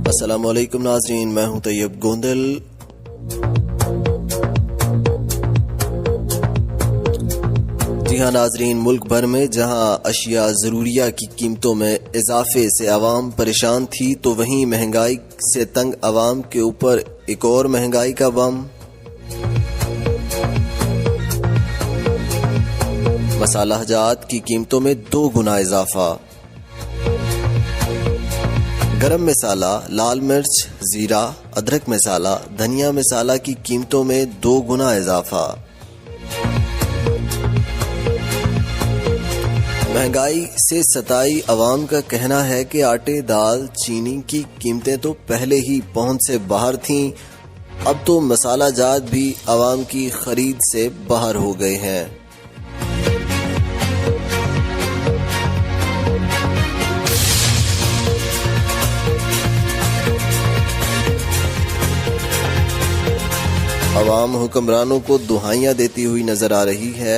अस्सलामुअलैकुम नाज़रीन, मैं हूं तैयब गोंदल। जी हाँ नाज़रीन, मुल्क भर में जहां अशिया ज़रूरिया की कीमतों में इजाफे से आवाम परेशान थी, तो वहीं महंगाई से तंग आवाम के ऊपर एक और महंगाई का बम। मसालाजात की कीमतों में 2 गुना इजाफा। गरम मसाला, लाल मिर्च, जीरा, अदरक मसाला, धनिया मसाला की कीमतों में 2 गुना इजाफा। महंगाई से सताई अवाम का कहना है कि आटे, दाल, चीनी की कीमतें तो पहले ही पहुंच से बाहर थीं, अब तो मसाला जात भी अवाम की खरीद से बाहर हो गए हैं। अवाम हुक्मरानों को दुहाइयां देती हुई नजर आ रही है।